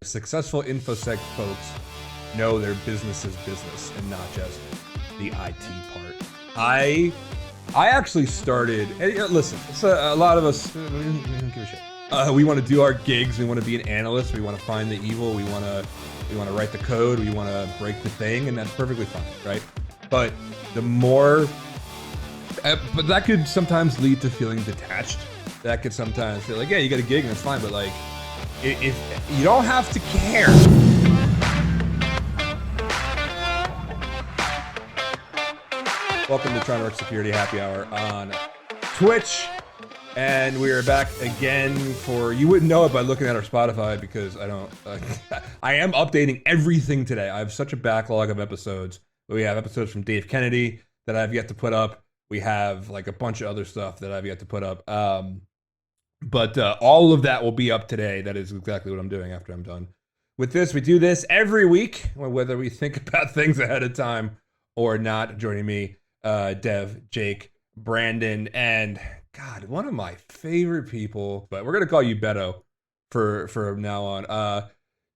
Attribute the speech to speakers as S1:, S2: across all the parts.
S1: Successful InfoSec folks know their business is business and not just the IT part. I actually started. Listen, a lot of us we don't give a shit. We want to do our gigs. We want to be an analyst. We want to find the evil. We want to write the code. We want to break the thing, and that's perfectly fine, right? But the more, but that could sometimes lead to feeling detached. That could sometimes feel like, yeah, you got a gig and it's fine, but like, if you don't have to care. Welcome to Trying to Work Security Happy Hour on Twitch, and we are back again for, you wouldn't know it by looking at our Spotify because I don't, I am updating everything today. I have such a backlog of episodes. We have episodes from Dave Kennedy that I've yet to put up. We have like a bunch of other stuff that I've yet to put up. But all of that will be up today. That is exactly what I'm doing after I'm done with this. We do this every week, whether we think about things ahead of time or not. Joining me, Dev, Jake, Brandon, and God, one of my favorite people, but we're going to call you Beto for now on.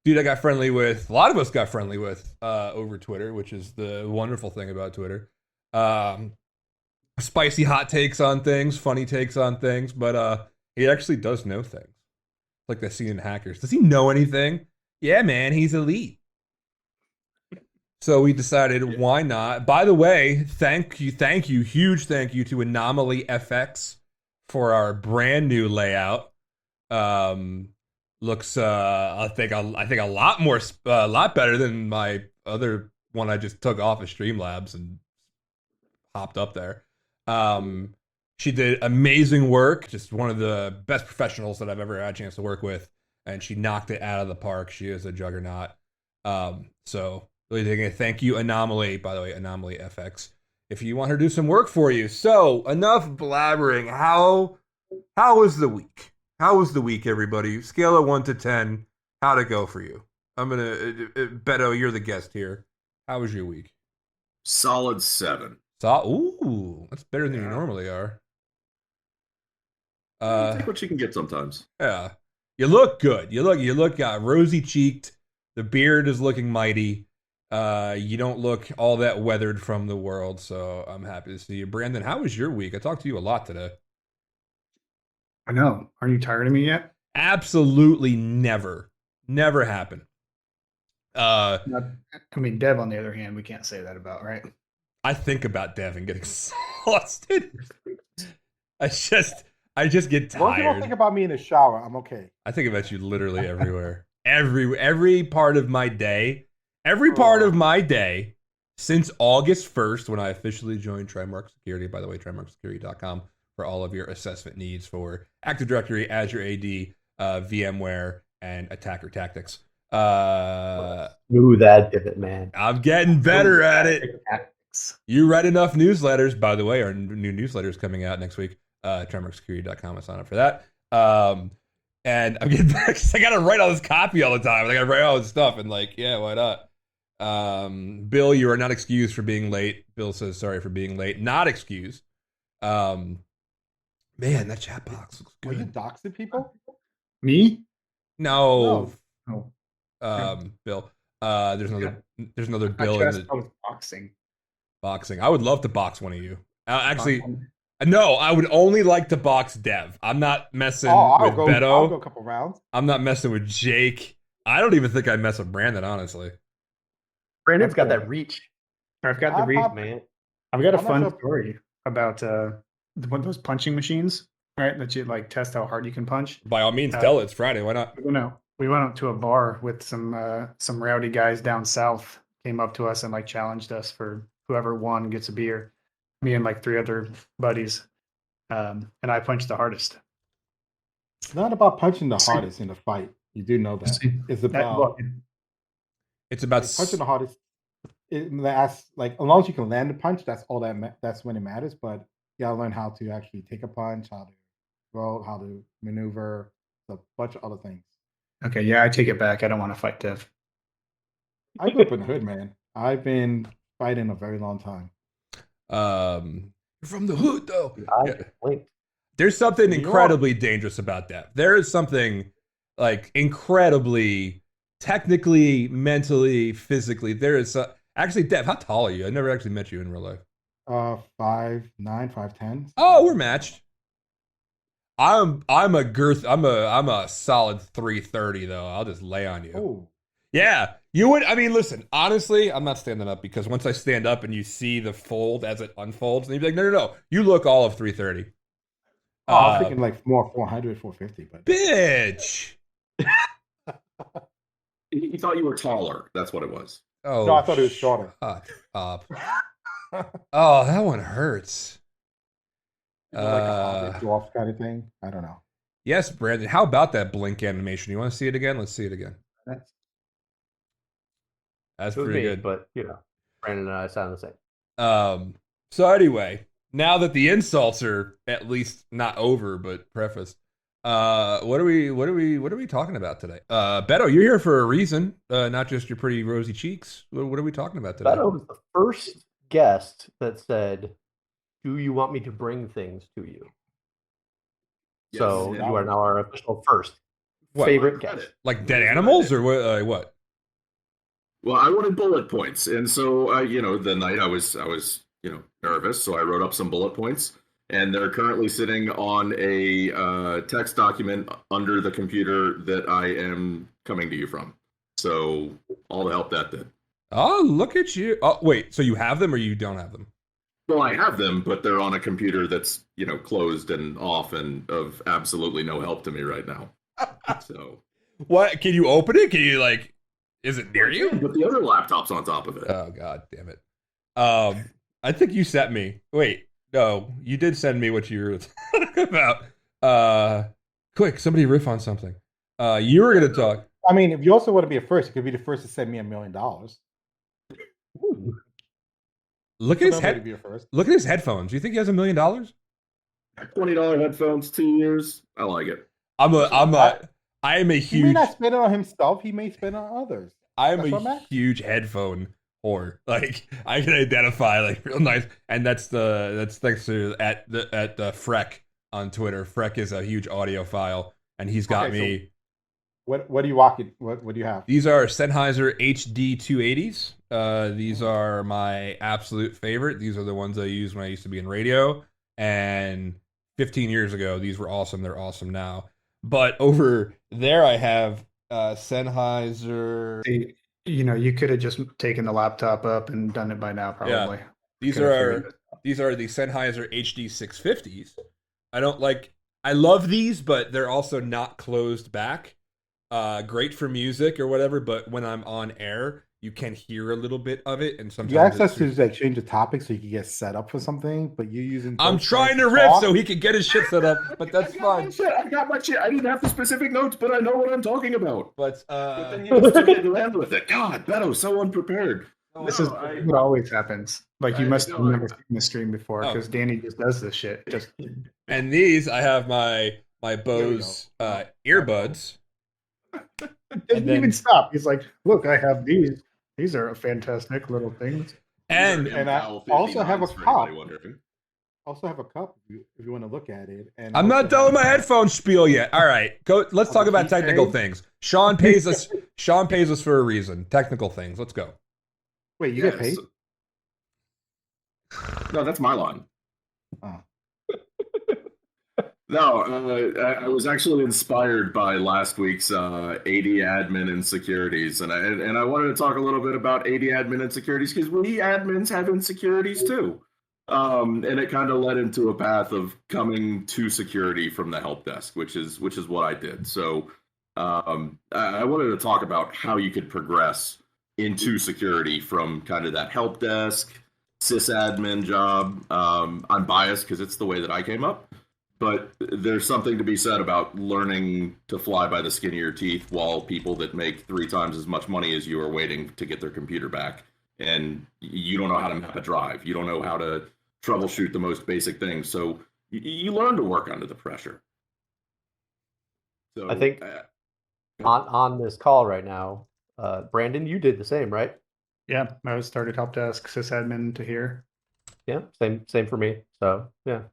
S1: Dude, I got friendly with, a lot of us got friendly with over Twitter, which is the wonderful thing about Twitter. Spicy hot takes on things, funny takes on things, but he actually does know things. Like that scene in Hackers. Does he know anything? Yeah, man, he's elite. So we decided, why not? By the way, thank you, huge thank you to Anomaly FX for our brand new layout. Looks, I think a lot better than my other one I just took off of Streamlabs and hopped up there. She did amazing work, just one of the best professionals that I've ever had a chance to work with, and she knocked it out of the park. She is a juggernaut. So really thank you, Anomaly, by the way, Anomaly FX, if you want her to do some work for you. So enough blabbering. How was the week? How was the week, everybody? Scale of 1 to 10. How'd it go for you? I'm gonna Beto, you're the guest here. How was your week?
S2: Solid 7.
S1: Ooh, that's better than you normally are.
S2: Take what you can get sometimes.
S1: Yeah, you look good. You look rosy cheeked. The beard is looking mighty. You don't look all that weathered from the world, so I'm happy to see you. Brandon, how was your week? I talked to you a lot today.
S3: I know. Aren't you tired of me yet?
S1: Absolutely never happened.
S3: I mean, Dev, on the other hand, we can't say that about, right?
S1: I think about Dev and get exhausted. I just get tired.
S4: As long as you don't think about me in the shower, I'm okay.
S1: I think about you literally everywhere. Every part of my day. Every part of my day since August 1st, when I officially joined Trimark Security. By the way, trimarksecurity.com for all of your assessment needs for Active Directory, Azure AD, VMware, and attacker tactics.
S5: Smooth that pivot, man.
S1: I'm getting better at it. You read enough newsletters. By the way, our new newsletter is coming out next week. TrimarkSecurity.com. I sign up for that. And I'm getting back because I got to write all this copy all the time. I got to write all this stuff. And like, yeah, why not? Bill, you are not excused for being late. Bill says sorry for being late. Not excused. Man, that chat box looks good.
S4: Are you doxing people?
S3: Me?
S1: No.
S3: No.
S1: Bill. There's another Bill in the
S3: boxing.
S1: I would love to box one of you. Actually, no, I would only like to box Dev. I'm not messing with Beto.
S4: I'll go a couple rounds.
S1: I'm not messing with Jake. I don't even think I'd mess with Brandon, honestly.
S5: Brandon's got that reach.
S3: I've got the reach,
S5: man.
S3: I've got a fun story about one of those punching machines, right? That you like test how hard you can punch.
S1: By all means, tell it. It's Friday. Why not?
S3: We went up to a bar with some rowdy guys down south. Came up to us and like challenged us for whoever won gets a beer. Me and like 3 other buddies, and I punched the hardest.
S4: It's not about punching the hardest in a fight. You do know that. It's about
S1: punching
S4: the hardest. That's like, as long as you can land the punch, that's all that's when it matters. But you gotta learn how to actually take a punch, how to roll, how to maneuver, a bunch of other things.
S3: Okay, yeah, I take it back. I don't want to fight Dev.
S4: I grew up in the hood, man. I've been fighting a very long time.
S1: From the hood, though.
S5: Yeah.
S1: There's something incredibly dangerous about that. There is something like incredibly technically, mentally, physically, there is actually, Dev, how tall are you? I never actually met you in real life.
S4: 5'9", 5'10".
S1: Oh, we're matched. I'm a girth. I'm a solid 330 though. I'll just lay on you.
S4: Oh,
S1: Yeah, you would. I mean, listen. Honestly, I'm not standing up because once I stand up and you see the fold as it unfolds, and you'd be like, no. You look all of 330.
S4: I was thinking like more 400, 450, but
S1: Bitch.
S2: He thought you were taller. That's what it was.
S1: Oh,
S4: no, I thought it was shorter.
S1: Shut up. Oh, that one hurts.
S4: Like a dwarf kind of thing. I don't know.
S1: Yes, Brandon. How about that blink animation? You want to see it again? Let's see it again. That's
S5: It was
S1: pretty
S5: me,
S1: good.
S5: but Brandon and I sound the same.
S1: So anyway, now that the insults are at least not over but prefaced, what are we talking about today? Beto, you're here for a reason, not just your pretty rosy cheeks. What are we talking about today?
S5: Beto was the first guest that said, "Do you want me to bring things to you?" So
S2: Yes.
S5: you are now our official first
S1: What?
S5: favorite guest.
S1: Like dead animals or what? What?
S2: Well, I wanted bullet points, and so the night I was nervous, so I wrote up some bullet points, and they're currently sitting on a text document under the computer that I am coming to you from. So all the help that did.
S1: Oh, look at you! Oh, wait. So you have them or you don't have them?
S2: Well, I have them, but they're on a computer that's closed and off and of absolutely no help to me right now. So
S1: What? Can you open it? Can you like? Is it near you?
S2: But the other laptop's on top of it.
S1: Oh god damn it. I think you sent me. Wait, no, you did send me what you were talking about. Quick, somebody riff on something. You were gonna talk.
S4: I mean, if you also want to be a first, you could be the first to send me $1 million.
S1: Look at his
S4: Nobody be a first.
S1: Look at his headphones. Do you think he has $1 million?
S2: $20 headphones, 2 years. I like it.
S1: I am a
S4: He may not
S1: huge
S4: spend it on himself. He may spend it on others.
S1: I am
S4: That's what
S1: a
S4: Max-
S1: huge headphone whore. Like I can identify like real nice, and that's thanks to at the Freck on Twitter. Freck is a huge audiophile, and he's got
S4: Okay,
S1: me.
S4: What do you walk in? What do you have?
S1: These are Sennheiser HD 280s. These are my absolute favorite. These are the ones I used when I used to be in radio, and 15 years ago, these were awesome. They're awesome now. But over there, I have Sennheiser.
S3: You could have just taken the laptop up and done it by now, probably.
S1: These
S3: Could've
S1: are
S3: figured
S1: these are the Sennheiser HD 650s. I love these, but they're also not closed back. Great for music or whatever, but when I'm on air, you can hear a little bit of it, and sometimes
S4: You asked us to like change the topic so you could get set up for something, but you're using.
S1: I'm
S4: both
S1: trying
S4: sides
S1: to riff
S4: talk.
S1: so he can get his shit set up, but that's fine.
S2: I got my shit. I didn't have the specific notes, but I know what I'm talking about.
S1: But
S2: But then you just get to land with it. God, Beto, so unprepared.
S3: This is what always happens. Like you must have never seen the stream before
S1: Oh.
S3: because Danny just does this shit. Just
S1: and these I have my Bose earbuds.
S3: doesn't
S1: then-
S3: even stop. He's like, "Look, I have these. These are fantastic little things."
S1: And
S4: I also have a cup. Also have a cup if you want to look at it. And
S1: I'm not
S4: also
S1: done with my
S4: have-
S1: headphone spiel yet. All right, go. Let's talk about technical things. Sean pays us. Sean pays us for a reason. Technical things. Let's go.
S4: Wait, you get paid?
S2: No, that's my line.
S4: Oh.
S2: No, I was actually inspired by last week's AD Admin Insecurities, and I wanted to talk a little bit about AD Admin Insecurities because we admins have insecurities too, and it kind of led into a path of coming to security from the help desk, which is what I did. So I wanted to talk about how you could progress into security from kind of that help desk sysadmin job. I'm biased because it's the way that I came up. But there's something to be said about learning to fly by the skin of your teeth while people that make 3 times as much money as you are waiting to get their computer back. And you don't know how to map a drive. You don't know how to troubleshoot the most basic things. So you learn to work under the pressure. So
S5: I think on this call right now, Brandon, you did the same, right?
S3: Yeah, I was started help desk sysadmin to here.
S5: Yeah, same for me. So yeah.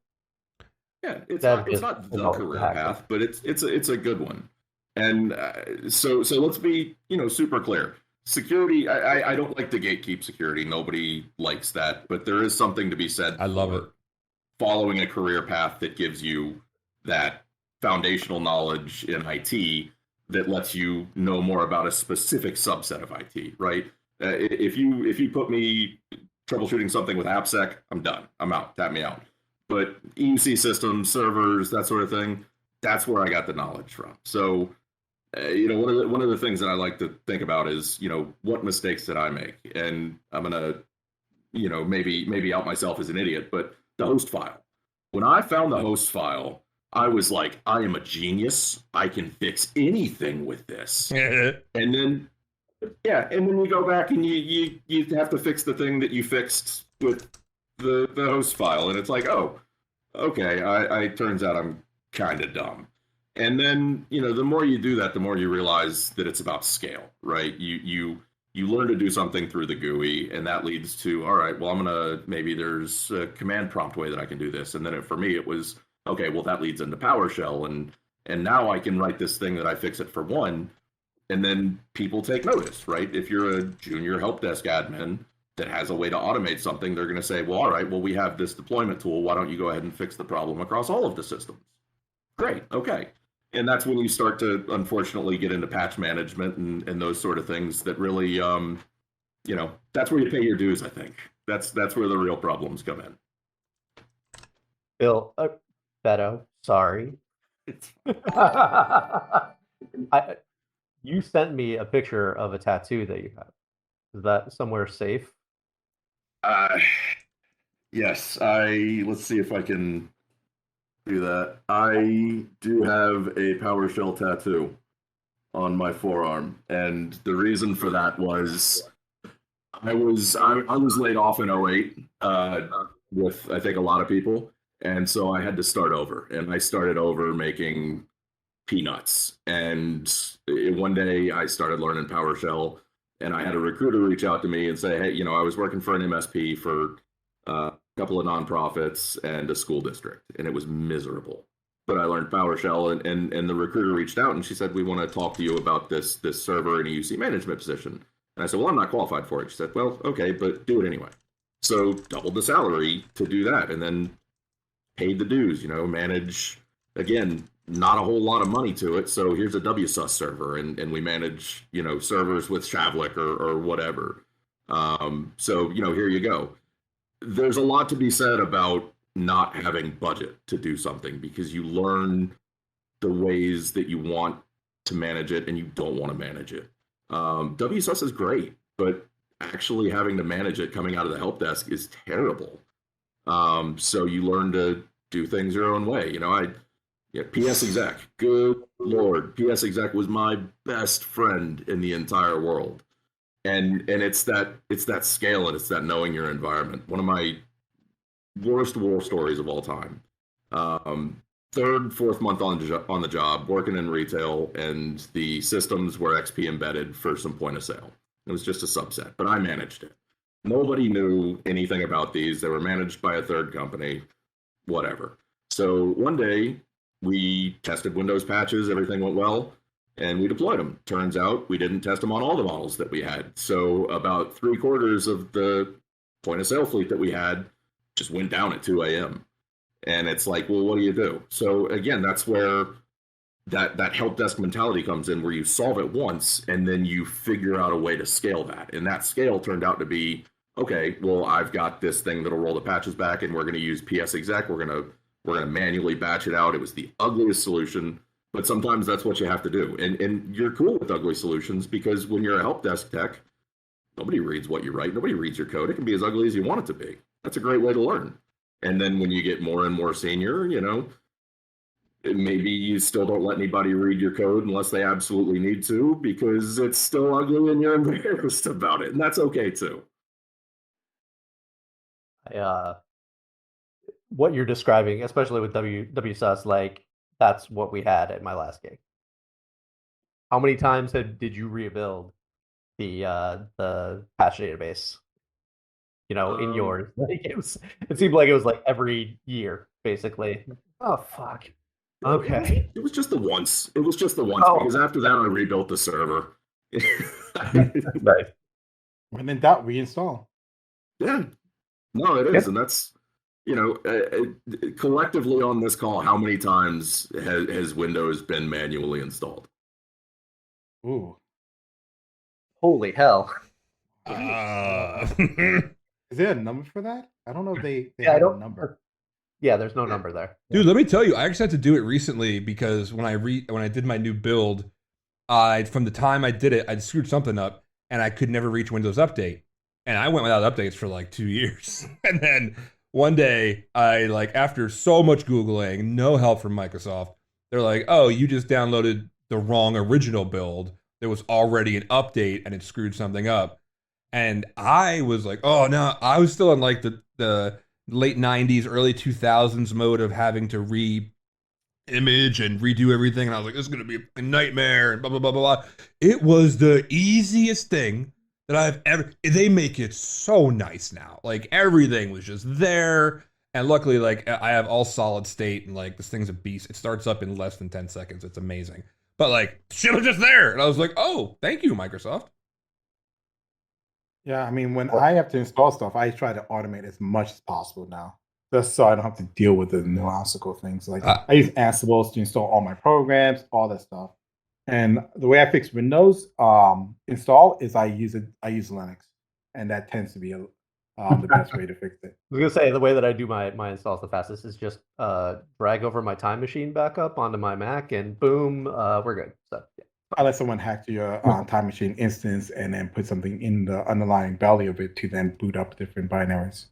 S2: Yeah, it's
S5: That
S2: not
S5: is
S2: the
S5: a
S2: career
S5: hack.
S2: path, but it's a good one. And so let's be, super clear. Security, I don't like to gatekeep security. Nobody likes that, but there is something to be said.
S1: I love it.
S2: Following a career path that gives you that foundational knowledge in IT that lets you know more about a specific subset of IT, right? If you put me troubleshooting something with AppSec, I'm done. I'm out. Tap me out. But EUC systems, servers, that sort of thing, that's where I got the knowledge from. So, one of the things that I like to think about is, what mistakes did I make? And I'm gonna, maybe out myself as an idiot, but the host file. When I found the host file, I was like, I am a genius. I can fix anything with this. And then, and then you go back and you have to fix the thing that you fixed with the host file, and it's like, oh, okay. I turns out I'm kind of dumb. And then, the more you do that, the more you realize that it's about scale, right? You learn to do something through the GUI, and that leads to, all right, well, maybe there's a command prompt way that I can do this. And then for me, it was, okay, well, that leads into PowerShell. And now I can write this thing that I fix it for one, and then people take notice, right? If you're a junior help desk admin that has a way to automate something, they're going to say, well, all right, well, we have this deployment tool. Why don't you go ahead and fix the problem across all of the systems? Great, okay. And that's when you start to, unfortunately, get into patch management and those sort of things that really, that's where you pay your dues, I think. That's where the real problems come in.
S5: Bill, Beto, sorry. You sent me a picture of a tattoo that you have. Is that somewhere safe?
S2: Yes, let's see if I can do that. I do have a PowerShell tattoo on my forearm, and the reason for that was I was laid off in 08 with, I think, a lot of people, and so I had to start over, and I started over making peanuts. And one day I started learning PowerShell, and I had a recruiter reach out to me and say, hey, I was working for an MSP for a couple of nonprofits and a school district, and it was miserable. But I learned PowerShell, and the recruiter reached out and she said, we want to talk to you about this server and EUC management position. And I said, well, I'm not qualified for it. She said, well, okay, but do it anyway. So doubled the salary to do that, and then paid the dues, manage, again, not a whole lot of money to it. So here's a WSUS server, and we manage, servers with Shavlik or whatever. So, here you go. There's a lot to be said about not having budget to do something, because you learn the ways that you want to manage it and you don't want to manage it. WSUS is great, but actually having to manage it coming out of the help desk is terrible. So you learn to do things your own way. PS exec, good Lord, PS exec was my best friend in the entire world. And it's that scale, and it's that knowing your environment. One of my worst war stories of all time. Third, fourth month on the job, working in retail, and the systems were XP embedded for some point of sale. It was just a subset, but I managed it. Nobody knew anything about these. They were managed by a third company, whatever. So one day we tested Windows patches, everything went well, and we deployed them. Turns out we didn't test them on all the models that we had. So about 3/4 of the point of sale fleet that we had just went down at 2 a.m. And it's like, well, what do you do? So again, that's where that help desk mentality comes in, where you solve it once and then you figure out a way to scale that. And that scale turned out to be, okay, well, I've got this thing that'll roll the patches back, and we're going to use PS exec. We're going to manually batch it out. It was the ugliest solution, but sometimes that's what you have to do. And you're cool with ugly solutions, because when you're a help desk tech, nobody reads what you write. Nobody reads your code. It can be as ugly as you want it to be. That's a great way to learn. And then when you get more and more senior, maybe you still don't let anybody read your code unless they absolutely need to, because it's still ugly and you're embarrassed about it. And that's okay too.
S5: What you're describing, especially with WSUS, like that's what we had at my last gig. How many times did you rebuild the patch database? In yours, like it seemed like it was like every year, basically. Oh fuck! Okay.
S2: It was just the once. It was just the once
S5: Oh.
S2: because after that I rebuilt the server.
S5: Nice.
S4: When in doubt, reinstall.
S2: Yeah, no, it is,
S3: Yep.
S2: and that's collectively on this call, how many times has Windows been manually installed?
S4: Ooh.
S5: Holy hell.
S4: Is there a number for that? I don't know if they
S5: Yeah, I
S4: have a
S5: don't.
S4: number.
S5: Yeah, there's no number there.
S1: Dude, let me tell you, I actually had to do it recently because when I did my new build, from the time I did it, I screwed something up and I could never reach Windows Update. And I went without updates for like 2 years. And then one day, after so much Googling, no help from Microsoft, they're like, oh, you just downloaded the wrong original build. There was already an update and it screwed something up. And I was like, oh no, I was still in like the late 90s, early 2000s mode of having to image and redo everything, and I was like, this is gonna be a nightmare and blah blah blah blah blah. It was the easiest thing that I've ever. They make it so nice now. Like everything was just there, and luckily, like I have all solid state, and like this thing's a beast. It starts up in less than 10 seconds. It's amazing. But like shit was just there, and I was like, oh, thank you, Microsoft.
S4: Yeah, I mean, when I have to install stuff, I try to automate as much as possible now, just so I don't have to deal with the nuanceical things. Like I use Ansible to install all my programs, all that stuff. And the way I fix Windows install is I use Linux, and that tends to be the best way to fix it.
S5: I was gonna say the way that I do my installs the fastest is just drag over my Time Machine backup onto my Mac, and boom, we're good. So yeah.
S4: Unless someone hacked your Time Machine instance and then put something in the underlying belly of it to then boot up different binaries.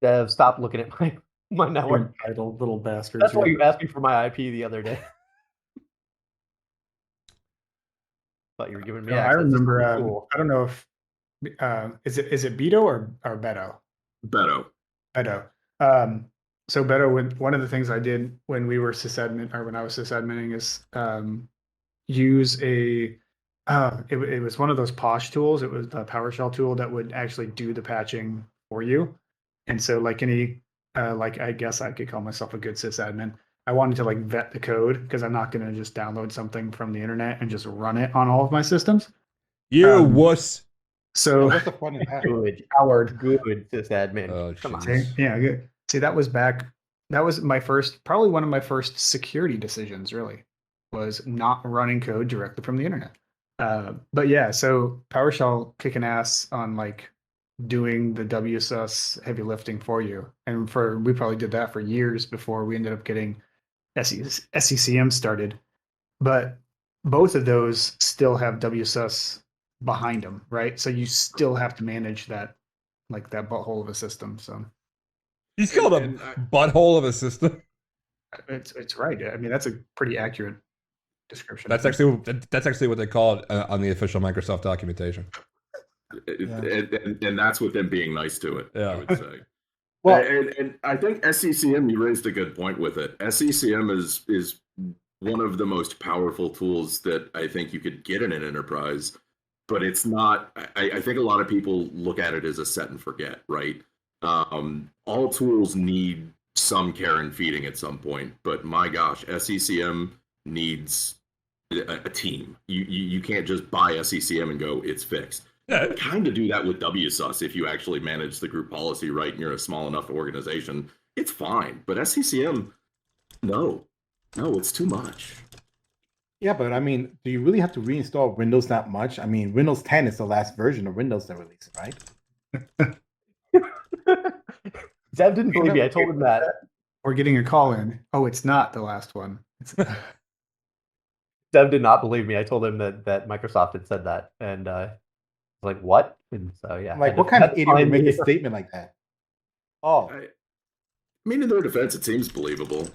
S5: Dev, stop looking at my network.
S3: Entitled little bastards.
S5: That's why you asked me for my IP the other day. But you were giving me
S3: I
S5: access.
S3: remember.
S5: Cool.
S3: I don't know if is it Beto or Beto?
S2: Beto.
S3: Beto. So Beto, one of the things I did when we were sysadmin, or when I was sysadmining, is use a it was one of those Posh tools. It was the PowerShell tool that would actually do the patching for you. And so like any I guess I could call myself a good sysadmin. I wanted to like vet the code because I'm not going to just download something from the internet and just run it on all of my systems.
S1: You wuss.
S3: So
S4: What's the point of that?
S5: Good,
S3: Howard,
S5: good sysadmin.
S1: Oh,
S5: Come on.
S1: Jesus.
S3: yeah, good. See, that was my first, probably one of my first security decisions. Really, was not running code directly from the internet. But yeah, so PowerShell kicking ass on like doing the WSUS heavy lifting for you, and we probably did that for years before we ended up getting SCCM started. But both of those still have WSUS behind them, right? So you still have to manage that, like that butthole of a system. So
S1: He's called a butthole of a system.
S3: it's right. I mean, that's a pretty accurate description.
S1: That's actually what they call it on the official Microsoft documentation.
S2: And that's with them being nice to it,
S1: Yeah.
S2: I would say.
S4: Well,
S2: and I think SCCM, you raised a good point with it. SCCM is one of the most powerful tools that I think you could get in an enterprise, but it's not. I think a lot of people look at it as a set and forget, right? All tools need some care and feeding at some point, but my gosh, SCCM needs a team. You can't just buy SCCM and go, it's fixed.
S1: Yeah.
S2: Kind of do that with WSUS if you actually manage the group policy right and you're a small enough organization. It's fine, but SCCM, no, it's too much.
S4: yeah, but I mean, do you really have to reinstall Windows that much? I mean, Windows 10 is the last version of Windows that released, right?
S5: Dev didn't believe me. I told him that.
S3: We're getting a call in. Oh, it's not the last one.
S5: Dev did not believe me. I told him that Microsoft had said that, and like what? And so yeah.
S4: Like, what kind of idiot would make a statement like that? Oh,
S2: I mean, in their defense, it seems believable.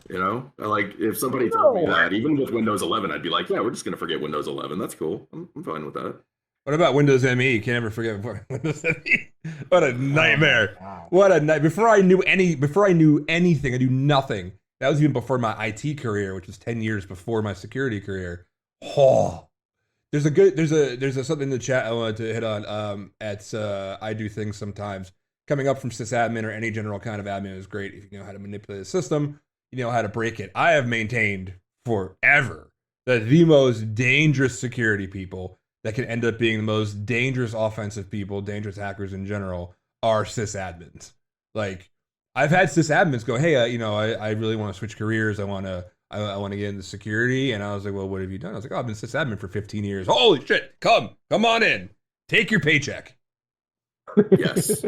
S2: Like if somebody told me that, even with Windows 11, I'd be like, yeah, we're just gonna forget Windows 11. That's cool. I'm fine with that.
S1: What about Windows ME? Can't ever forget Windows ME. What a nightmare!
S4: wow.
S1: What a night! Before I knew anything, I knew nothing. That was even before my IT career, which was 10 years before my security career. Oh, there's something in the chat I wanted to hit on. I do things sometimes. Coming up from sysadmin or any general kind of admin is great if you know how to manipulate the system, you know how to break it. I have maintained forever that the most dangerous security people that can end up being the most dangerous offensive people, dangerous hackers in general, are sysadmins. Like, I've had sysadmins go, "Hey, I really want to switch careers. I want to get into security." And I was like, "Well, what have you done?" I was like, "Oh, I've been sysadmin for 15 years." Holy shit! Come on in. Take your paycheck.
S2: Yes.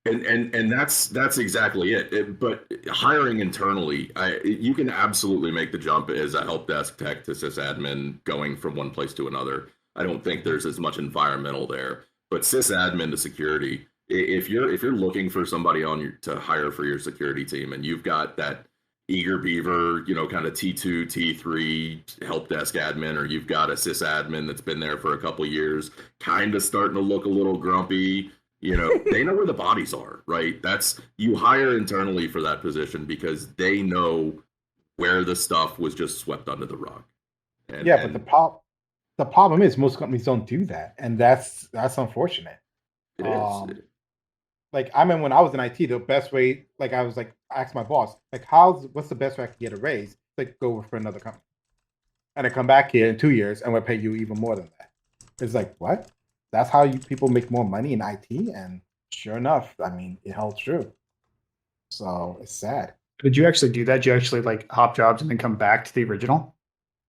S2: And that's exactly it. But hiring internally, you can absolutely make the jump as a help desk tech to sysadmin going from one place to another. I don't think there's as much environmental there. But sysadmin to security, if you're looking for somebody to hire for your security team, and you've got that eager beaver, kind of T2, T3 help desk admin, or you've got a sysadmin that's been there for a couple years, kind of starting to look a little grumpy. They know where the bodies are, right? You hire internally for that position because they know where the stuff was just swept under the rug.
S4: But the problem is most companies don't do that, and that's unfortunate.
S2: It is.
S4: Like, I remember when I was in IT, the best way, like, I was like, I asked my boss, like, what's the best way I can get a raise? Like, go work for another company, and I come back here in 2 years and we'll pay you even more than that. It's like, what? That's how people make more money in IT? And sure enough, I mean, it held true. So it's sad.
S3: Did you actually do that? Did you actually like hop jobs and then come back to the original?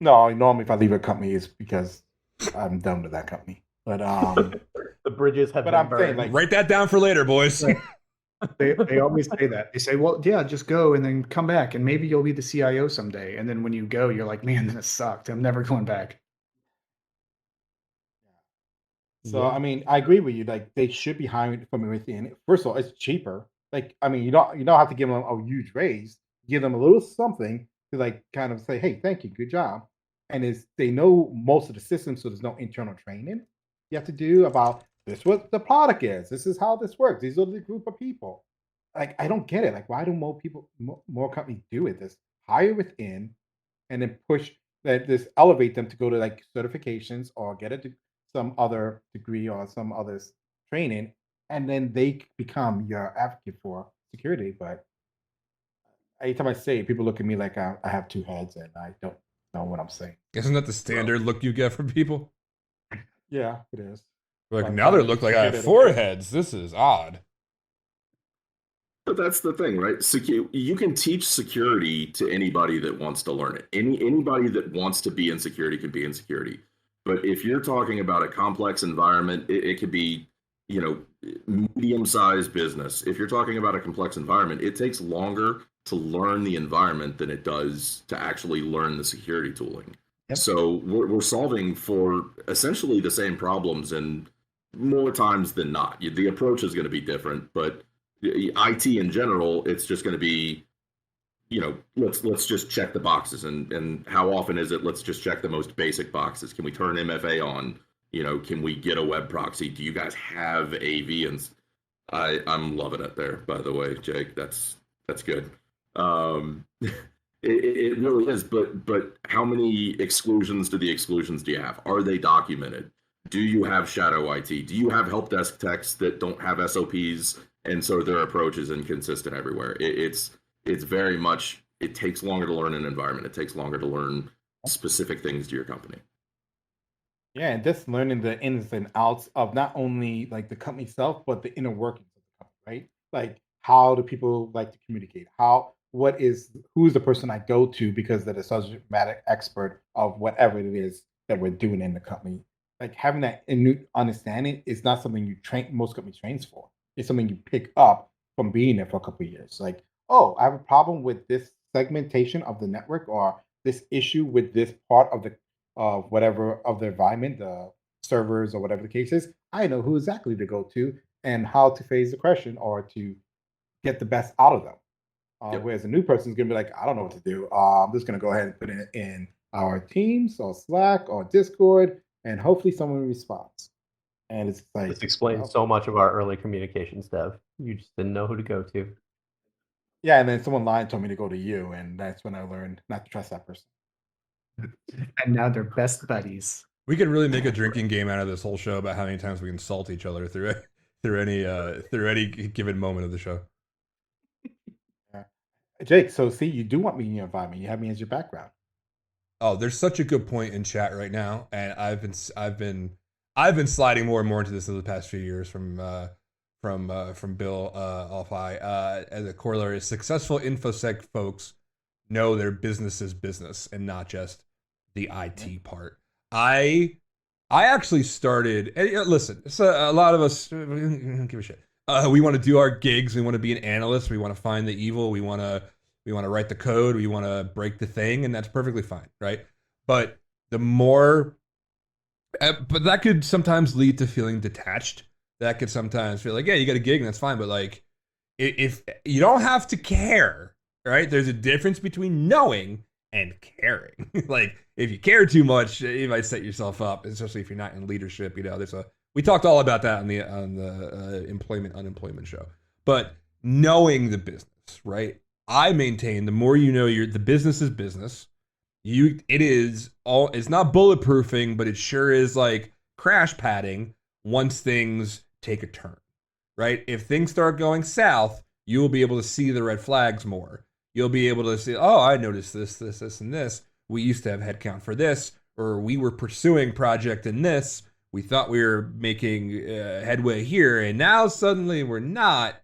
S4: No, normally if I leave a company, it's because I'm done with that company. But
S5: the bridges have
S4: but
S5: been
S4: I'm
S5: burned.
S4: saying, like,
S1: Write that down for later, boys.
S3: They always say that. They say, well, yeah, just go and then come back and maybe you'll be the CIO someday. And then when you go, you're like, man, this sucked. I'm never going back.
S4: so
S5: Yeah.
S4: I mean, I agree with you. Like, they should be hiring from within. First of all, it's cheaper. Like, I mean, you don't have to give them a huge raise. Give them a little something to, like, kind of say, hey, thank you, good job. And they know most of the systems, so there's no internal training you have to do about this. What the product is. This is how this works. These are the group of people. Like, I don't get it. Like, why do more companies do it? This hire within, and then push that this elevate them to go to, like, certifications or get some other degree or some other training, and then they become your advocate for security. But anytime I say it, people look at me like I have two heads and I don't know what I'm saying.
S1: Isn't that the standard look you get from people?
S4: Yeah, it is.
S1: Like,
S4: I'm
S1: now they
S4: trying to
S1: look
S4: be
S1: like I have
S4: good at it.
S1: 4 heads. This is odd.
S2: But that's the thing, right? You can teach security to anybody that wants to learn it. Anybody that wants to be in security can be in security. But if you're talking about a complex environment, it could be, medium-sized business. If you're talking about a complex environment, it takes longer to learn the environment than it does to actually learn the security tooling.
S4: Yep.
S2: So we're solving for essentially the same problems, and more times than not. The approach is going to be different, but IT in general, it's just going to be, let's just check the boxes, and how often is it? Let's just check the most basic boxes. Can we turn MFA on? Can we get a web proxy? Do you guys have AV? And I'm loving it there, by the way, Jake. That's good. It really is. But how many exclusions do you have? Are they documented? Do you have shadow IT? Do you have help desk techs that don't have SOPs, and so their approach is inconsistent everywhere? It's very much, it takes longer to learn an environment. It takes longer to learn specific things to your company.
S4: Yeah, and just learning the ins and outs of not only, like, the company itself, but the inner workings of the company, right? Like, how do people like to communicate? Who's the person I go to because they're the subject matter expert of whatever it is that we're doing in the company. Like, having that understanding is not something most companies trains for. It's something you pick up from being there for a couple of years. Like, oh, I have a problem with this segmentation of the network, or this issue with this part of whatever of the environment, the servers or whatever the case is. I know who exactly to go to and how to phase the question or to get the best out of them.
S2: Yep.
S4: Whereas a new person is going to be like, I don't know what to do. I'm just going to go ahead and put it in our Teams or Slack or Discord, and hopefully someone responds. And it's like,
S5: This explains so much of our early communications, Dev. You just didn't know who to go to.
S4: yeah. And then someone lied and told me to go to you, and that's when I learned not to trust that person.
S3: And now they're best buddies.
S1: We could really make a drinking game out of this whole show about how many times we insult each other through any given moment of the show.
S4: Jake, so see, you do want me in your environment. You have me as your background.
S1: Oh, there's such a good point in chat right now, and I've been sliding more and more into this over the past few years from Bill Alfi. As a corollary, successful infosec folks know their business is business and not just the IT part. I actually started. Listen, so a lot of us we don't give a shit. We want to do our gigs. We want to be an analyst. We want to find the evil. We want to write the code. We want to break the thing, and that's perfectly fine, right? But the more, but that could sometimes lead to feeling detached. That could sometimes feel like, yeah, you got a gig, and that's fine. But like, if you don't have to care, right? There's a difference between knowing and caring. Like, if you care too much, you might set yourself up, especially if you're not in leadership. You know, we talked all about that on the employment unemployment show. But knowing the business, right? I maintain the more you know the business is business. It's not bulletproofing, but it sure is like crash padding once things take a turn, right? If things start going south, you will be able to see the red flags more. You'll be able to see, oh, I noticed this, and this. We used to have headcount for this, or we were pursuing project in this. We thought we were making headway here, and now suddenly we're not.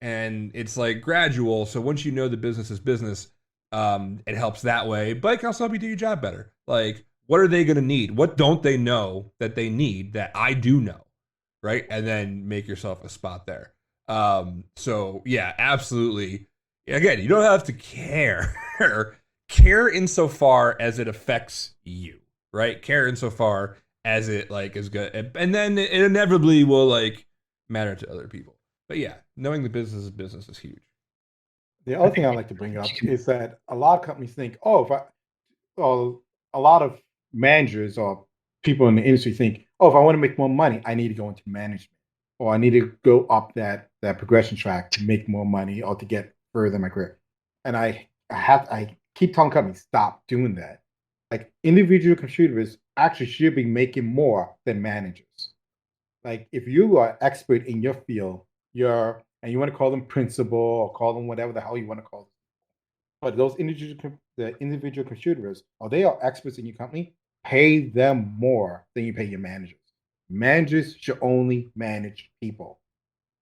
S1: And it's like gradual. So once you know the business is business, it helps that way. But it can also help you do your job better. Like, what are they going to need? What don't they know that they need that I do know, right? And then make yourself a spot there. So yeah, absolutely. Again, you don't have to care. Care insofar as it affects you, right? Care insofar as it like is good, and then it inevitably will like matter to other people. But yeah, knowing the business is huge.
S4: The other thing I'd like to bring up is that a lot of companies think, or a lot of managers or people in the industry think, if I want to make more money, I need to go into management, or I need to go up that progression track to make more money or to get further in my career. And I keep telling companies, stop doing that. Like, individual contributors actually should be making more than managers. Like, if you are expert in your field, and you want to call them principal or call them whatever the hell you want to call them, but the individual contributors, or they are experts in your company, pay them more than you pay your managers. Managers should only manage people,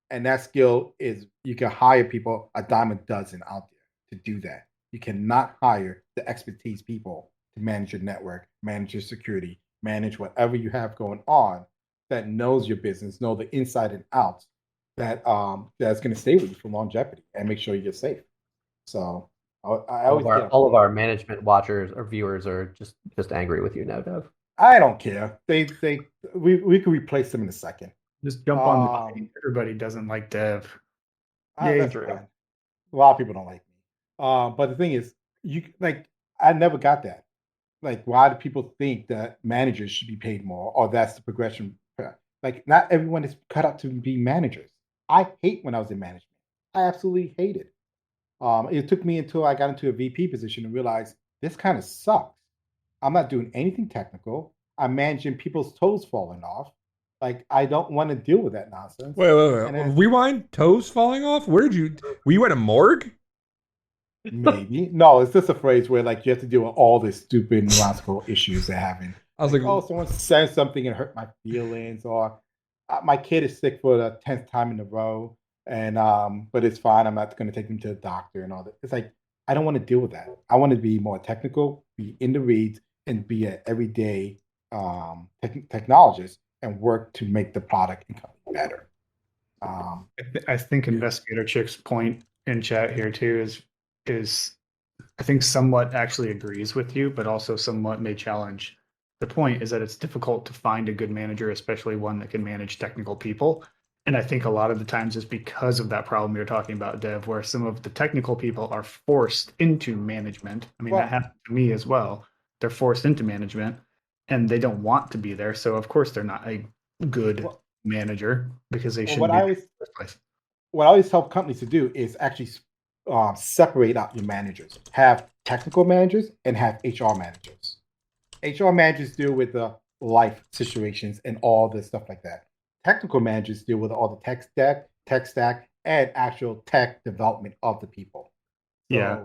S4: and that skill is, you can hire people a dime a dozen out there to do that. You cannot hire the expertise people to manage your network, manage your security, manage whatever you have going on, that knows your business, know the inside and out, that's going to stay with you for longevity and make sure you get safe. So I always get
S5: all of our management watchers or viewers are just angry with you now, Dev.
S4: I don't care. We could replace them in a second.
S3: Just jump on the train. Everybody doesn't like Dev. Yay,
S4: That's
S3: Drew.
S4: fine. A lot of people don't like me. But the thing is, I never got that. Like, why do people think that managers should be paid more, or that's the progression? Like, not everyone is cut out to be managers. I hate when I was in management. I absolutely hate it. It took me until I got into a VP position to realize this kind of sucks. I'm not doing anything technical. I'm managing people's toes falling off. Like, I don't want to deal with that nonsense.
S1: Wait. Rewind. Toes falling off? Were you at a morgue?
S4: Maybe. No, it's just a phrase where, like, you have to deal with all the stupid neurological issues they're having.
S1: I was like,
S4: someone said something and hurt my feelings, or my kid is sick for the 10th time in a row, and but it's fine. I'm not going to take them to the doctor and all that. It's like, I don't want to deal with that. I want to be more technical, be in the weeds, and be an everyday technologist and work to make the product and company better.
S3: I think Investigator Chick's point in chat here too is I think somewhat actually agrees with you, but also somewhat may challenge. The point is that it's difficult to find a good manager, especially one that can manage technical people. And I think a lot of the times it's because of that problem you're talking about, Dev, where some of the technical people are forced into management. I mean, that happened to me as well. They're forced into management and they don't want to be there. So of course they're not a good manager, because they shouldn't be in the first place.
S4: What I always help companies to do is actually separate out your managers. Have technical managers and have HR managers. HR managers deal with the life situations and all the stuff like that. Technical managers deal with all the tech stack, and actual tech development of the people. So
S3: Yeah.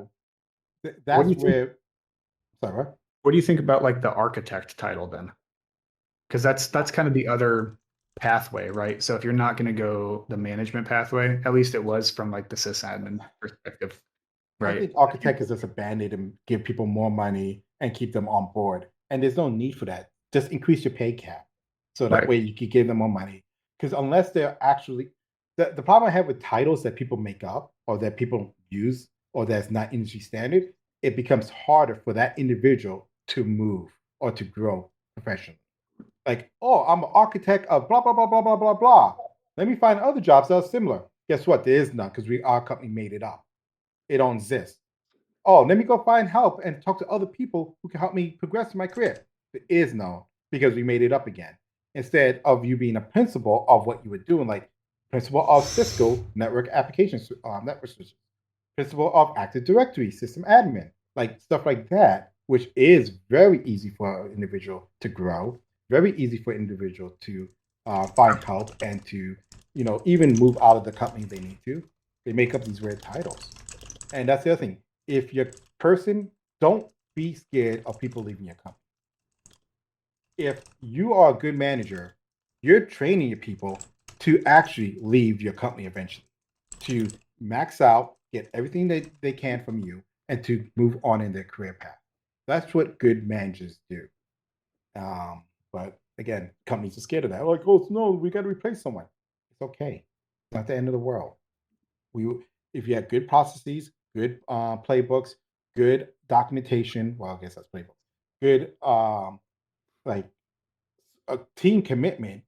S4: that's where. Sorry, what?
S3: What do you think about like the architect title then? Because that's kind of the other pathway, right? So if you're not going to go the management pathway, at least it was from like the sysadmin perspective,
S4: I
S3: right?
S4: think architect is just a band-aid to give people more money and keep them on board. And there's no need for that. Just increase your pay cap. So that
S3: Right.
S4: way you can give them more money. Because unless they're actually the problem I have with titles that people make up or that people use or that's not industry standard, it becomes harder for that individual to move or to grow professionally. Like, oh, I'm an architect of blah blah blah blah blah blah blah. Let me find other jobs that are similar. Guess what? There is none because our company made it up. It don't exist. Oh, let me go find help and talk to other people who can help me progress in my career. There is no, because we made it up again. Instead of you being a principal of what you were doing, like principal of Cisco network applications, network switches, principal of Active Directory system admin, like stuff like that, which is very easy for an individual to grow, very easy for an individual to find help and to, even move out of the company if they need to. They make up these weird titles. And that's the other thing. If your person, don't be scared of people leaving your company. If you are a good manager, you're training your people to actually leave your company eventually, to max out, get everything that they can from you, and to move on in their career path. That's what good managers do. But again, companies are scared of that. Like, oh no, we got to replace someone. It's okay. It's not the end of the world. If you have good processes, good playbooks, good documentation. Well, I guess that's playbooks. Good like a team commitment.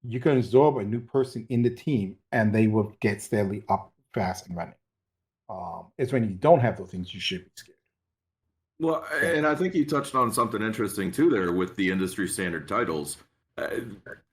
S4: You can absorb a new person in the team, and they will get steadily up fast and running. It's when you don't have those things you should be scared.
S2: Well, and I think you touched on something interesting too there with the industry standard titles.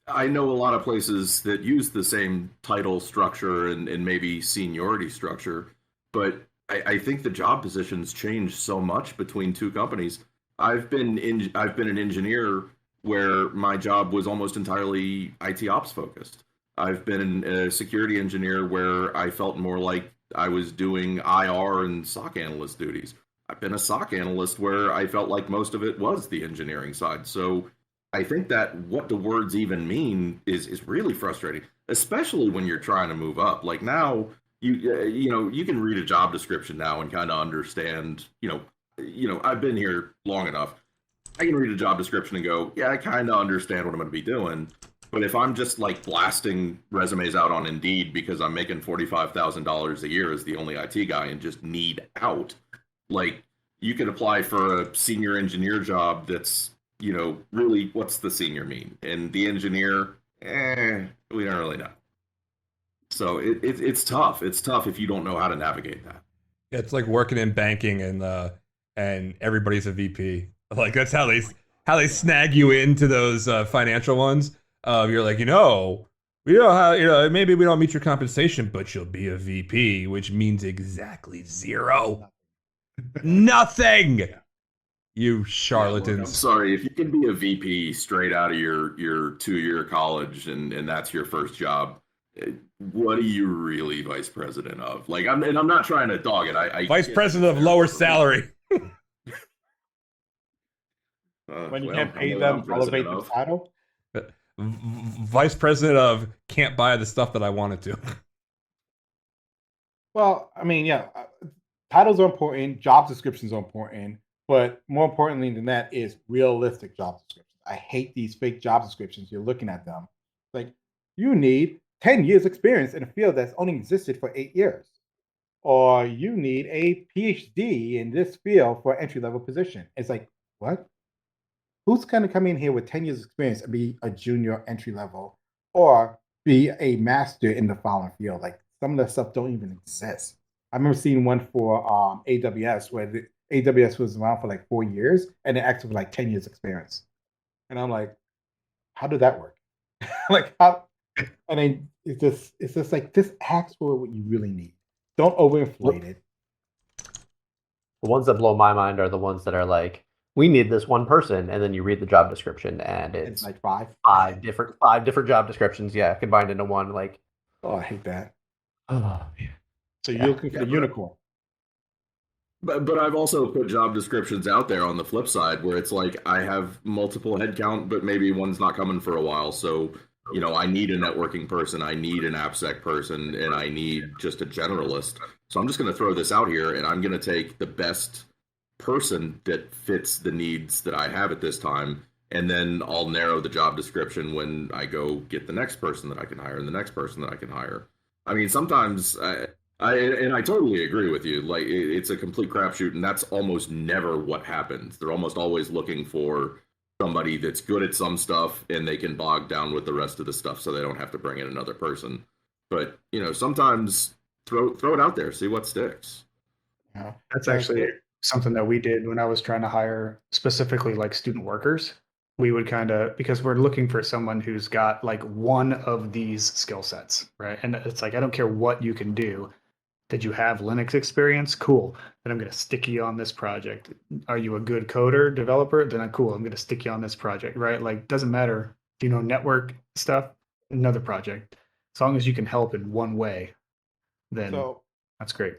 S2: I know a lot of places that use the same title structure and maybe seniority structure, but I think the job positions change so much between two companies. I've been an engineer where my job was almost entirely IT ops focused. I've been a security engineer where I felt more like I was doing IR and SOC analyst duties. I've been a SOC analyst where I felt like most of it was the engineering side. So I think that what the words even mean is really frustrating, especially when you're trying to move up. Like now, you can read a job description now and kind of understand. I've been here long enough. I can read a job description and go, yeah, I kind of understand what I'm going to be doing. But if I'm just like blasting resumes out on Indeed because I'm making $45,000 a year as the only IT guy and just need out, like you could apply for a senior engineer job that's, really what's the senior mean? And the engineer, we don't really know. So it's tough. It's tough if you don't know how to navigate that.
S1: It's like working in banking and everybody's a VP. Like that's how they snag you into those financial ones. You're like, we know how, maybe we don't meet your compensation, but you'll be a VP, which means exactly zero. Nothing. You charlatans.
S2: Yeah, look, I'm sorry, if you can be a VP straight out of your 2-year college and that's your first job, what are you really vice president of? Like, I'm not trying to dog it. I
S1: vice president of lower salary.
S4: When you can't pay them, elevate the title.
S1: Vice president of can't buy the stuff that I wanted to.
S4: Well, I mean, yeah, titles are important, job descriptions are important, but more importantly than that is realistic job descriptions. I hate these fake job descriptions. You're looking at them like you need 10 years experience in a field that's only existed for 8 years, or you need a PhD in this field for entry level position. It's like, what? Who's going to come in here with 10 years experience and be a junior entry level or be a master in the following field? Like some of that stuff don't even exist. I remember seeing one for AWS where the AWS was around for like 4 years and it actually was like 10 years experience. And I'm like, how did that work? Like how? I mean, it's just like, just ask for what you really need. Don't overinflate it.
S5: The ones that blow my mind are the ones that are like, we need this one person, and then you read the job description, and it's
S4: like five
S5: different job descriptions, yeah, combined into one. Like,
S4: oh, I hate that.
S5: oh, man.
S4: So you're looking for the unicorn.
S2: But I've also put job descriptions out there on the flip side where it's like I have multiple headcount, but maybe one's not coming for a while. So, I need a networking person, I need an AppSec person, and I need just a generalist. So I'm just going to throw this out here, and I'm going to take the best person that fits the needs that I have at this time, and then I'll narrow the job description when I go get the next person that I can hire and the next person that I can hire. I mean, sometimes I totally agree with you. Like it's a complete crapshoot, and that's almost never what happens. They're almost always looking for somebody that's good at some stuff, and they can bog down with the rest of the stuff, so they don't have to bring in another person. But sometimes throw it out there, see what sticks.
S3: Yeah, that's actually something that we did when I was trying to hire specifically like student workers. We would because we're looking for someone who's got like one of these skill sets, right? And it's like, I don't care what you can do. Did you have Linux experience? Cool. Then I'm going to stick you on this project. Are you a good coder, developer? Then cool. I'm going to stick you on this project, right? Like, doesn't matter. Network stuff, another project. As long as you can help in one way, then that's great.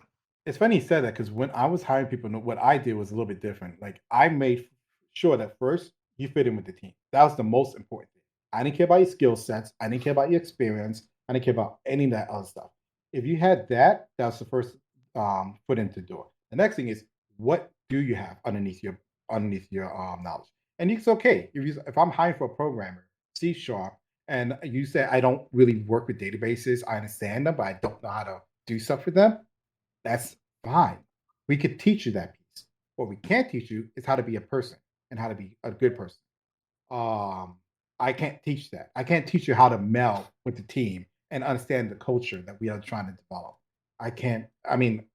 S4: It's funny you said that because when I was hiring people, what I did was a little bit different. Like I made sure that first you fit in with the team. That was the most important thing. I didn't care about your skill sets. I didn't care about your experience. I didn't care about any of that other stuff. If you had that, that's the first foot into the door. The next thing is, what do you have underneath your knowledge? And it's okay if I'm hiring for a programmer, C#, and you say I don't really work with databases. I understand them, but I don't know how to do stuff with them. That's fine. We could teach you that piece. What we can't teach you is how to be a person and how to be a good person. I can't teach that. I can't teach you how to meld with the team and understand the culture that we are trying to develop. I can't. I mean,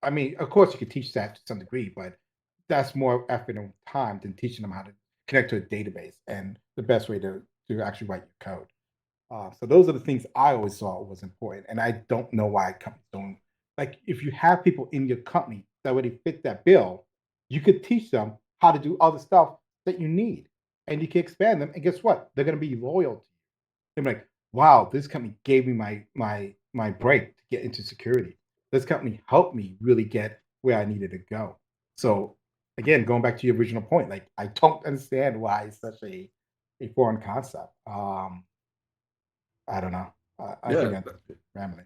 S4: of course, you could teach that to some degree, but that's more effort and time than teaching them how to connect to a database and the best way to actually write your code. So those are the things I always thought was important, and I don't know why companies don't. Like, if you have people in your company that already fit that bill, you could teach them how to do other stuff that you need, and you can expand them. And guess what? They're going to be loyal to you. They're like, wow, this company gave me my break to get into security. This company helped me really get where I needed to go. So again, going back to your original point, like I don't understand why it's such a foreign concept. I don't know. I think that's rambling.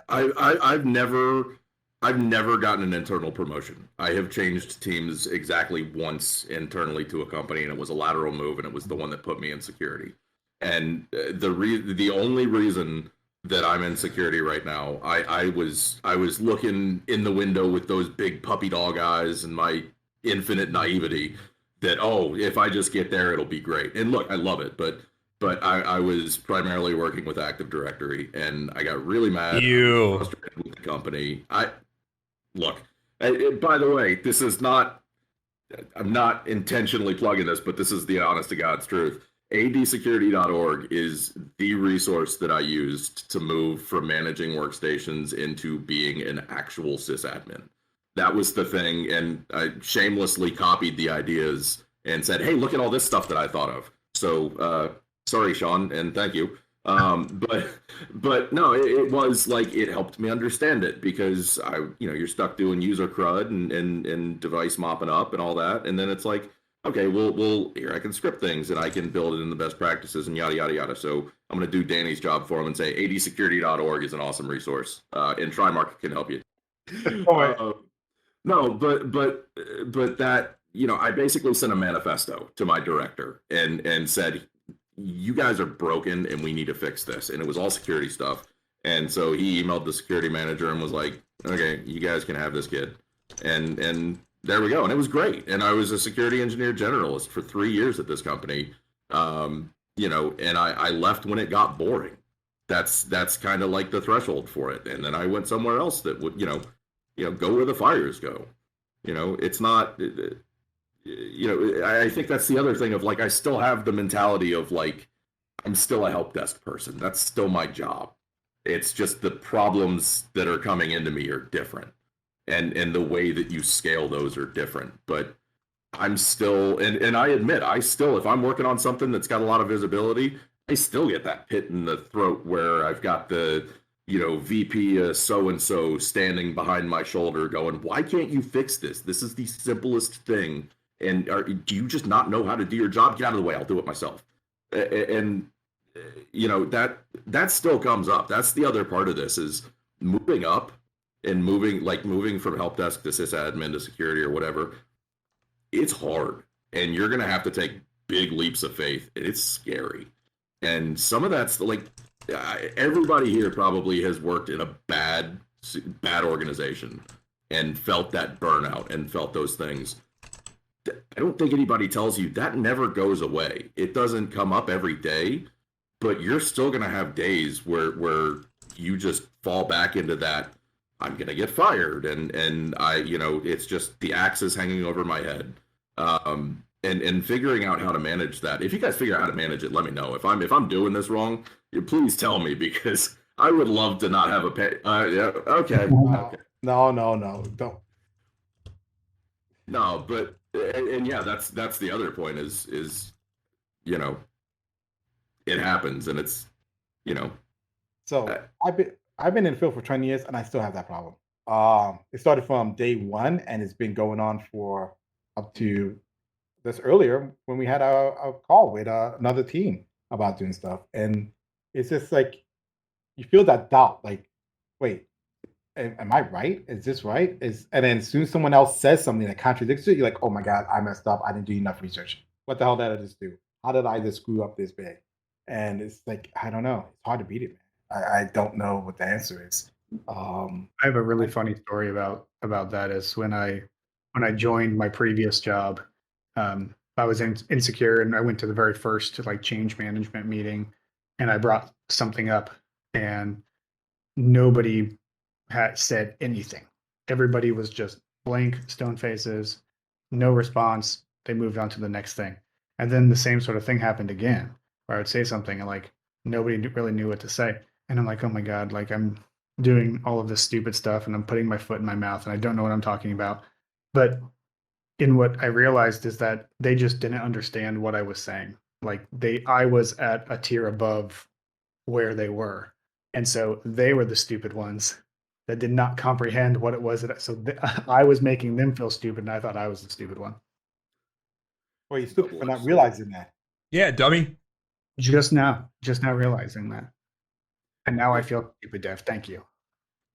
S2: I've never gotten an internal promotion. I have changed teams exactly once internally to a company, and it was a lateral move, and it was the one that put me in security. And the only reason that I'm in security right now, I was looking in the window with those big puppy dog eyes and my infinite naivety that, oh, if I just get there, it'll be great. And look, I love it, but I was primarily working with Active Directory, and I got really mad. Frustrated with the company. By the way, this is not. I'm not intentionally plugging this, but this is the honest to God's truth. adsecurity.org is the resource that I used to move from managing workstations into being an actual sysadmin. That was the thing, and I shamelessly copied the ideas and said, "Hey, look at all this stuff that I thought of." So. Sorry, Sean, and thank you. But no, it was like it helped me understand it because you're stuck doing user CRUD and device mopping up and all that, and then it's like, okay, well here I can script things and I can build it in the best practices and yada yada yada. So I'm going to do Danny's job for him and say adsecurity.org is an awesome resource, and TriMarket can help you. No, but that I basically sent a manifesto to my director and said, you guys are broken and we need to fix this. And it was all security stuff. And so he emailed the security manager and was like, okay, you guys can have this kid. And there we go. And it was great. And I was a security engineer generalist for 3 years at this company. And I left when it got boring. That's kind of like the threshold for it. And then I went somewhere else that would, go where the fires go. It's not, I think that's the other thing of like, I still have the mentality of like, I'm still a help desk person. That's still my job. It's just the problems that are coming into me are different. And the way that you scale those are different. But I'm still, and I admit, if I'm working on something that's got a lot of visibility, I still get that pit in the throat where I've got the, VP so and so standing behind my shoulder, going, "Why can't you fix this? This is the simplest thing, and do you just not know how to do your job? Get out of the way. I'll do it myself." And that still comes up. That's the other part of this is moving up and moving from help desk to sysadmin to security or whatever. It's hard, and you're gonna have to take big leaps of faith, and it's scary. And some of that's like everybody here probably has worked in a bad organization and felt that burnout and felt those things. I don't think anybody tells you that never goes away. It doesn't come up every day, but you're still going to have days where you just fall back into that. I'm going to get fired, and it's just the axe is hanging over my head. And figuring out how to manage that. If you guys figure out how to manage it, let me know. If I'm doing this wrong, please tell me, because I would love to not have a pay. Yeah, okay.
S4: No, don't.
S2: No, but and yeah, that's the other point is it happens, and it's
S4: So I've been in the field for 20 years, and I still have that problem. It started from day one, and it's been going on for up to this earlier when we had a call with another team about doing stuff, and it's just like you feel that doubt, like, wait, am I right? Is this right? And then as soon as someone else says something that contradicts it, you're like, oh my god, I messed up. I didn't do enough research. What the hell did I just do? How did I just screw up this big? And it's like, I don't know. It's hard to beat it, man. I don't know what the answer is.
S3: I have a really funny story about that. Is when I joined my previous job, I was insecure, and I went to the very first change management meeting, and I brought something up, and nobody had said anything. Everybody was just blank, stone faces, no response. They moved on to the next thing, and then the same sort of thing happened again, where I would say something and nobody really knew what to say, and I'm like, oh my god, I'm doing all of this stupid stuff, and I'm putting my foot in my mouth, and I don't know what I'm talking about. But in what I realized is that they just didn't understand what I was saying. I was at a tier above where they were, and so they were the stupid ones that did not comprehend what it was I was making them feel stupid, and I thought I was the stupid one.
S4: Well, you're stupid for not realizing that.
S1: Yeah, dummy.
S3: Just now realizing that, and now I feel stupid, Dev. Thank you.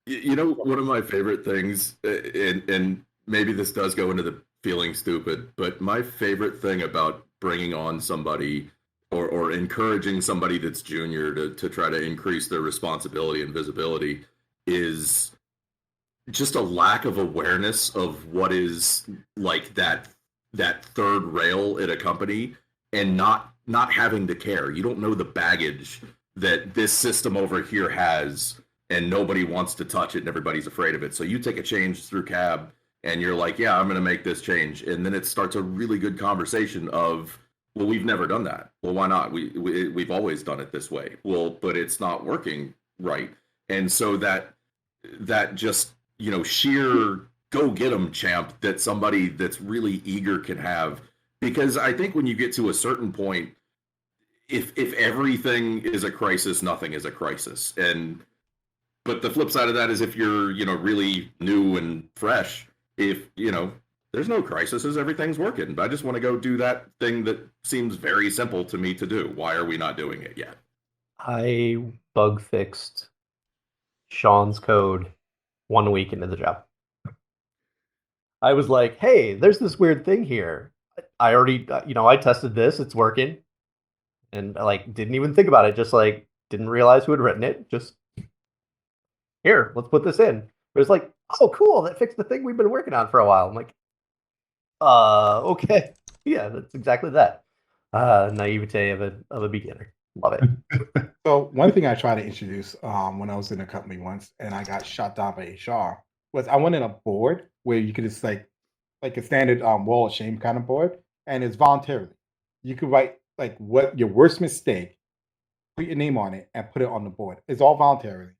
S2: One of my favorite things, and maybe this does go into the feeling stupid, but my favorite thing about bringing on somebody or encouraging somebody that's junior to try to increase their responsibility and visibility is just a lack of awareness of what is like that third rail at a company, and not having to care. You don't know the baggage that this system over here has, and nobody wants to touch it, and everybody's afraid of it. So you take a change through CAB, and you're like, yeah, I'm going to make this change. And then it starts a really good conversation of, well, we've never done that. Well, why not? We've always done it this way. Well, but it's not working right. And so that just, sheer go get 'em champ that somebody that's really eager can have. Because I think when you get to a certain point, if everything is a crisis, nothing is a crisis. But the flip side of that is if you're, really new and fresh, if, there's no crises, everything's working. But I just want to go do that thing that seems very simple to me to do. Why are we not doing it yet?
S5: I bug fixed Sean's code 1 week into the job. I was like, hey, there's this weird thing here. I already, I tested this, it's working. And I didn't even think about it. Just didn't realize who had written it. Just here, let's put this in. But it's like, oh, cool, that fixed the thing we've been working on for a while. I'm like, okay. Yeah, that's exactly that. Naivete of a beginner. Love it.
S4: So one thing I tried to introduce when I was in a company once, and I got shot down by HR, was I wanted a board where you could just like a standard wall of shame kind of board, and it's voluntarily. You could write what your worst mistake, put your name on it, and put it on the board. It's all voluntarily,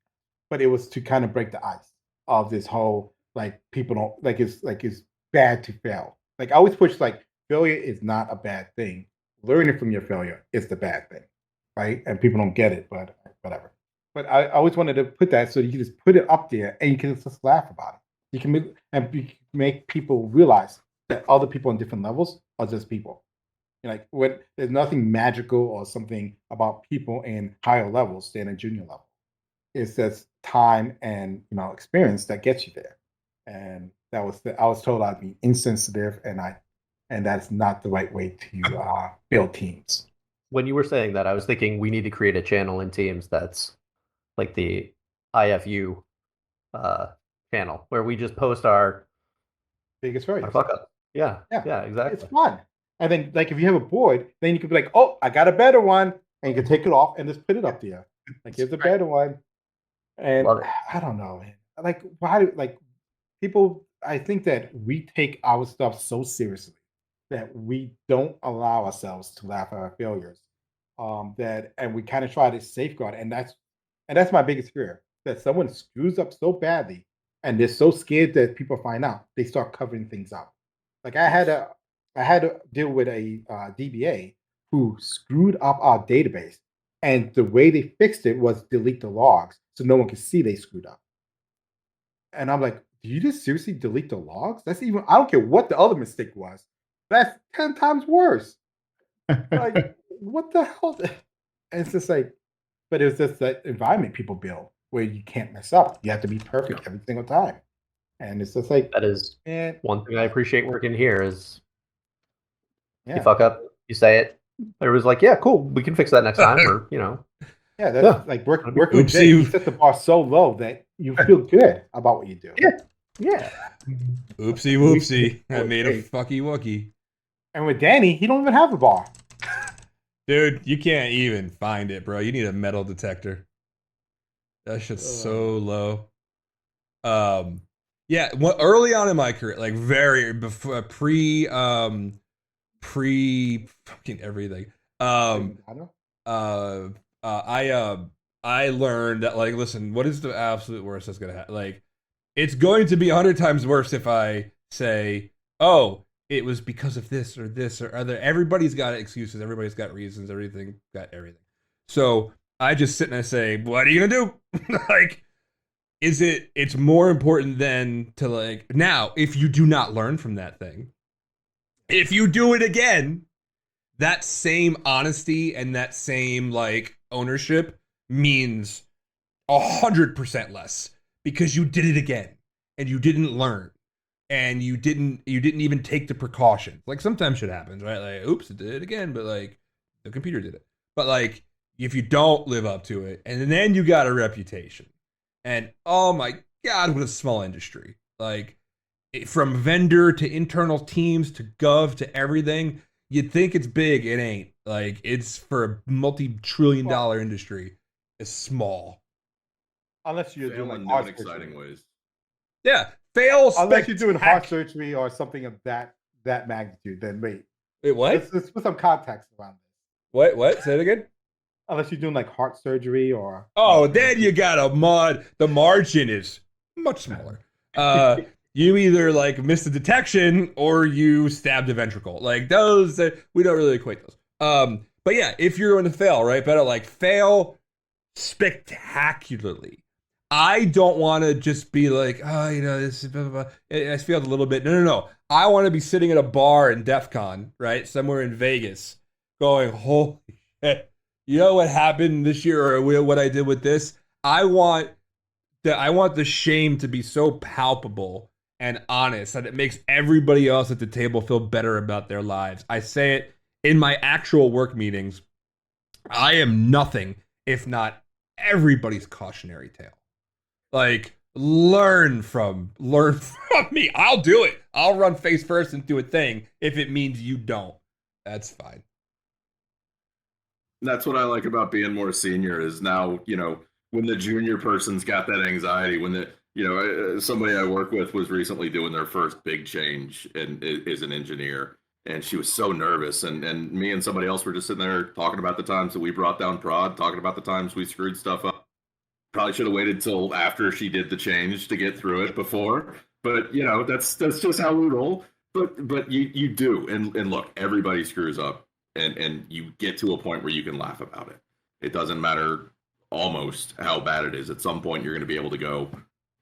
S4: but it was to kind of break the ice of this whole people don't it's bad to fail. I always push failure is not a bad thing. Learning from your failure is the bad thing, right? And people don't get it, but whatever. But I always wanted to put that so you can just put it up there and you can just laugh about it. You can make people realize that other people on different levels are just people. Like when there's nothing magical or something about people in higher levels than a junior level. It's just time and experience that gets you there. And I was told I'd be insensitive, and that's not the right way to build teams.
S5: When you were saying that, I was thinking we need to create a channel in Teams that's like the IFU channel where we just post our
S4: biggest failures.
S5: Fuck up. Yeah,
S4: yeah,
S5: exactly.
S4: It's fun. And then, like, if you have a board, then you could be like, "Oh, I got a better one," and you can take it off and just put it up there. Like, here's a better one. And I don't know, man. Like, why? Like, people. I think that we take our stuff so seriously that we don't allow ourselves to laugh at our failures. And we kind of try to safeguard, and that's my biggest fear, that someone screws up so badly, and they're so scared that people find out, they start covering things up. Like I had to deal with a DBA who screwed up our database, and the way they fixed it was delete the logs so no one could see they screwed up. And I'm like, do you just seriously delete the logs? I don't care what the other mistake was. That's 10 times worse. Like, what the hell? And it's just like, but it was just that environment people build where you can't mess up. You have to be perfect every single time. And it's just like,
S5: that is one thing I appreciate working here is you fuck up, you say it. Everybody's like, yeah, cool, we can fix that next time, or
S4: Yeah, that's like working with Jay. You set the bar so low that you feel good about what you do.
S5: Yeah.
S1: Oopsie whoopsie. I made a fucky wookie.
S4: And with Danny, he don't even have a bar.
S1: Dude, you can't even find it, bro. You need a metal detector. That shit's so low. Yeah, early on in my career, like very before pre fucking everything. I learned that, like, listen, what is the absolute worst that's gonna happen? Like, it's going to be 100 times worse if I say, oh, it was because of this or other. Everybody's got excuses. Everybody's got reasons. Everything got everything. So I just sit and I say, what are you gonna do? Like, it's more important than to, like, now, if you do not learn from that thing, if you do it again, that same honesty and that same, like, ownership means 100% less, because you did it again and you didn't learn and you didn't even take the precautions. Like, sometimes shit happens, right? Like, oops, it did it again, but, like, the computer did it. But, like, if you don't live up to it, and then you got a reputation, and oh my God, what a small industry. Like, from vendor to internal teams to gov to everything, you'd think it's big. It ain't. Like, it's for a multi-trillion-dollar industry. It's small.
S4: Unless you're doing like
S2: heart exciting ways.
S1: Yeah, fails.
S4: Unless you're doing heart surgery or something of that magnitude, then wait.
S1: Wait, what?
S4: Let's put some context around this.
S1: What? Say it again.
S4: Unless you're doing like heart surgery or.
S1: Oh, then you got the margin is much smaller. You either, like, miss the detection or you stab the ventricle. Like, those, we don't really equate those. But yeah, if you're going to fail, right, better, like, fail spectacularly. I don't want to just be like, oh, this is blah, blah, blah. I failed a little bit. No. I want to be sitting at a bar in DEF CON, right, somewhere in Vegas, going, holy shit, you know what happened this year, or what I did with this? I want the shame to be so palpable and honest that it makes everybody else at the table feel better about their lives. I say it in my actual work meetings. I am nothing if not everybody's cautionary tale. Like, learn from me. I'll do it. I'll run face first and do a thing if it means you don't. That's fine.
S2: That's what I like about being more senior, is now, when the junior person's got that anxiety, when somebody I work with was recently doing their first big change and is an engineer, and she was so nervous, and me and somebody else were just sitting there talking about the times that we brought down prod, talking about the times we screwed stuff up. Probably should have waited till after she did the change to get through it before, but that's just how we roll. But you do, and look, everybody screws up, and you get to a point where you can laugh about it. It doesn't matter almost how bad it is. At some point, you're going to be able to go,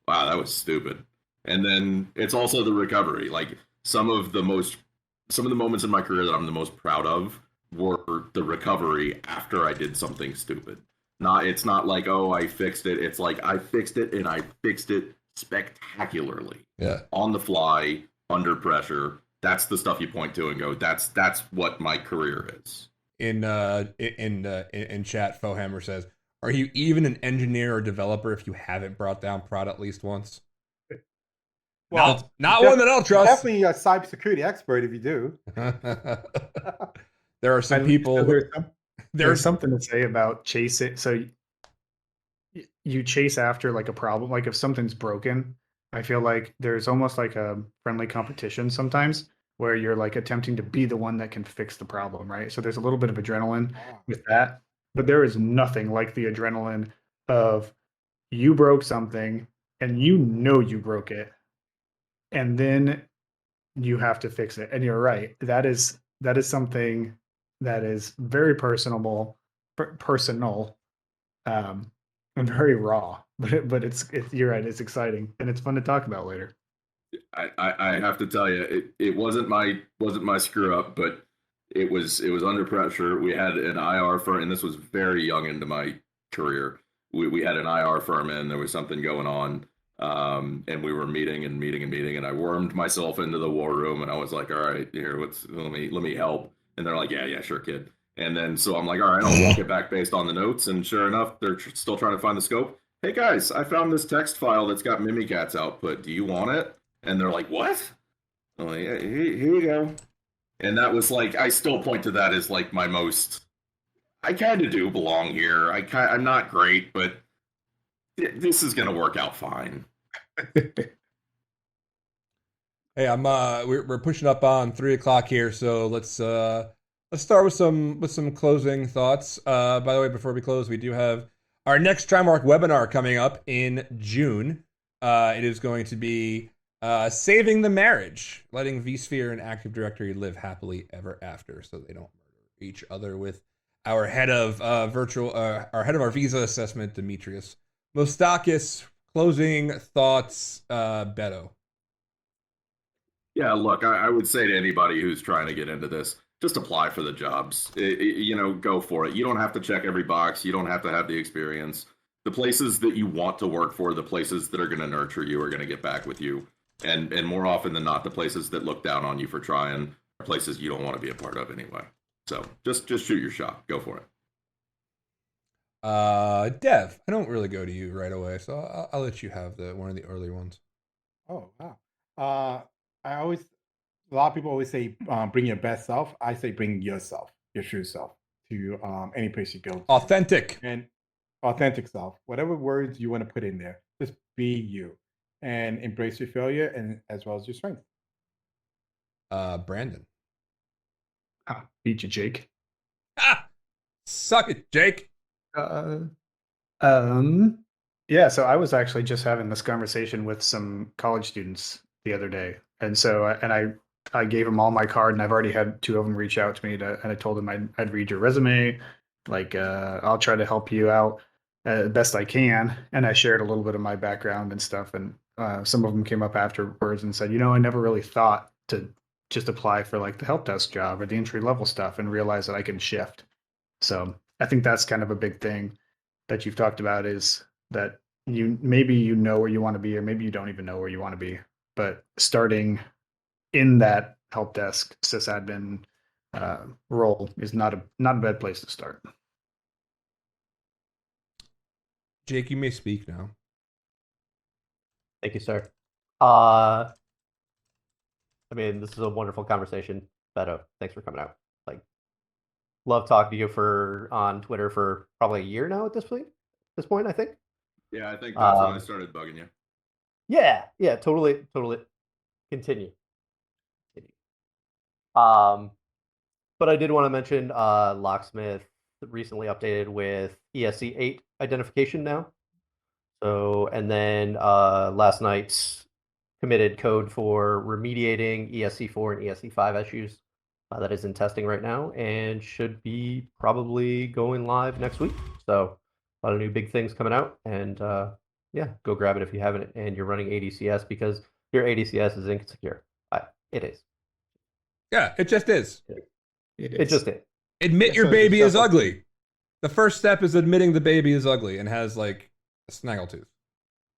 S2: wow, that was stupid. And then it's also the recovery. Like some of the moments in my career that I'm the most proud of were the recovery after I did something stupid. It's not like, oh, I fixed it. It's like I fixed it and I fixed it spectacularly.
S1: Yeah.
S2: On the fly, under pressure. That's the stuff you point to and go, that's what my career is.
S1: In chat, Fohammer says, "Are you even an engineer or developer if you haven't brought down prod at least once?"
S4: Well,
S1: not one that I'll trust.
S4: Definitely a cybersecurity expert if you do.
S1: There are some people.
S3: There's something to say about chasing. So you chase after like a problem. Like if something's broken, I feel like there's almost like a friendly competition sometimes where you're like attempting to be the one that can fix the problem, right? So there's a little bit of adrenaline with that, but there is nothing like the adrenaline of you broke something and you know you broke it, and then you have to fix it. And you're right. That is something that is very personal, and very raw. But it's you're right. It's exciting and it's fun to talk about later.
S2: I have to tell you, it wasn't my screw up, but it was under pressure. We had an IR firm, and this was very young into my career. We had an IR firm in. There was something going on, and we were meeting, and I wormed myself into the war room, and I was like, all right, here, let me help. And they're like, yeah, sure, kid. And then so I'm like, all right, I'll walk it back based on the notes. And sure enough, they're still trying to find the scope. Hey guys, I found this text file that's got Mimikatz output. Do you want it? And they're like, what? I'm like, yeah, here you go. And that was like, I still point to that as like my most, I kind of do belong here. I'm not great, but this is going to work out fine.
S1: Hey, we're pushing up on 3:00 here, so let's start with some closing thoughts. By the way, before we close, we do have our next Trimark webinar coming up in June. It is going to be saving the marriage, letting vSphere and Active Directory live happily ever after, so they don't murder each other. With our head of our visa assessment, Demetrius Mostakis. Closing thoughts, Beto.
S2: Yeah, look, I would say to anybody who's trying to get into this, just apply for the jobs. Go for it. You don't have to check every box. You don't have to have the experience. The places that you want to work for, the places that are going to nurture you, are going to get back with you. And more often than not, the places that look down on you for trying are places you don't want to be a part of anyway. So just shoot your shot. Go for it.
S1: Dev, I don't really go to you right away, so I'll let you have one of the earlier ones.
S4: Oh wow! A lot of people always say bring your best self. I say bring yourself, your true self, to any place you go.
S1: Authentic
S4: self. Whatever words you want to put in there, just be you, and embrace your failure and as well as your strength.
S1: Brandon.
S3: Beat you, Jake.
S1: Suck it, Jake.
S3: Yeah, so I was actually just having this conversation with some college students the other day, and so I gave them all my card, and I've already had two of them reach out to me, and I told them I'd read your resume, like I'll try to help you out best I can, and I shared a little bit of my background and stuff, and some of them came up afterwards and said, I never really thought to just apply for like the help desk job or the entry level stuff and realize that I can shift. So I think that's kind of a big thing that you've talked about, is that maybe you know where you want to be, or maybe you don't even know where you want to be, but starting in that help desk sysadmin role is not a bad place to start.
S1: Jake, you may speak now.
S5: Thank you, sir. I mean, this is a wonderful conversation. Beto, thanks for coming out. Love talking to you on Twitter for probably a year now at this point, I think.
S2: Yeah, I think that's when I started bugging you.
S5: Yeah, totally. Continue. But I did want to mention Locksmith recently updated with ESC 8 identification now. So, and then last night's committed code for remediating ESC 4 and ESC 5 issues. That is in testing right now and should be probably going live next week. So A lot of new big things coming out, and yeah, go grab it if you haven't, and you're running ADCS because your ADCS is insecure. It is.
S1: Yeah, it just is.
S5: It just is.
S1: Admit your
S4: So
S1: baby
S4: yourself
S1: is
S4: up-
S1: ugly. The first step is admitting the baby is ugly and has like a snaggletooth.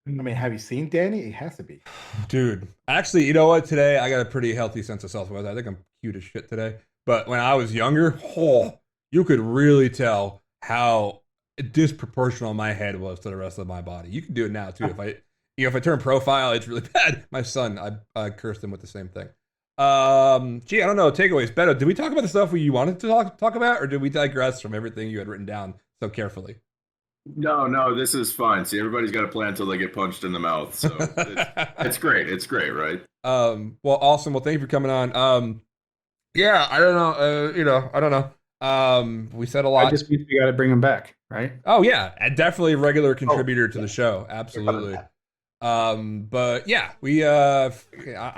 S4: I mean, have you seen Danny? It has to be.
S1: Dude, actually, you know what? Today I got a pretty healthy sense of self-worth. I think I'm cute as shit today. But when I was younger, you could really tell how disproportional my head was to the rest of my body. You can do it now too. If I turn profile, it's really bad. My son, I cursed him with the same thing. Gee, I don't know. Takeaways, Beto. Did we talk about the stuff you wanted to talk about, or did we digress from everything you had written down so carefully?
S2: No, this is fine. See, everybody's got a plan until they get punched in the mouth. So it's great. It's great, right?
S1: Well, awesome. Well, thank you for coming on. Yeah, I don't know. I don't know. We said a lot.
S3: I just think we got to bring him back, right?
S1: Oh yeah, and definitely a regular contributor to the show. Absolutely. But yeah, I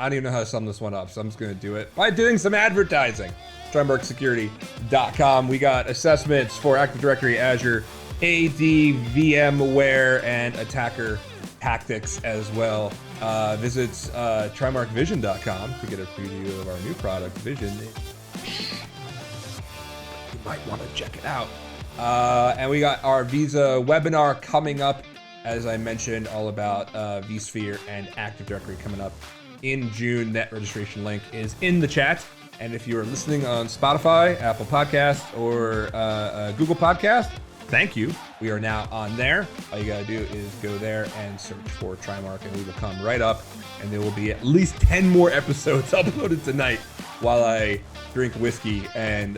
S1: don't even know how to sum this one up, so I'm just gonna do it by doing some advertising. TrimarkSecurity.com. We got assessments for Active Directory, Azure, AD, VMware, and attacker tactics as well. Visit TrimarkVision.com to get a preview of our new product, Vision. You might want to check it out. And we got our Visa webinar coming up, as I mentioned, all about vSphere and Active Directory coming up in June. That registration link is in the chat. And if you're listening on Spotify, Apple Podcasts, or Google Podcasts, thank you. We are now on there. All you gotta do is go there and search for Trimark, and we will come right up. And there will be at least 10 more episodes uploaded tonight while I drink whiskey and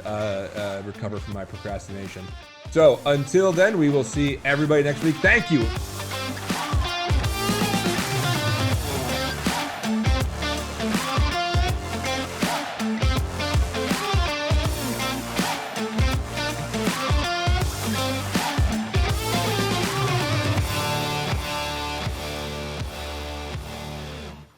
S1: recover from my procrastination. So until then, we will see everybody next week. Thank you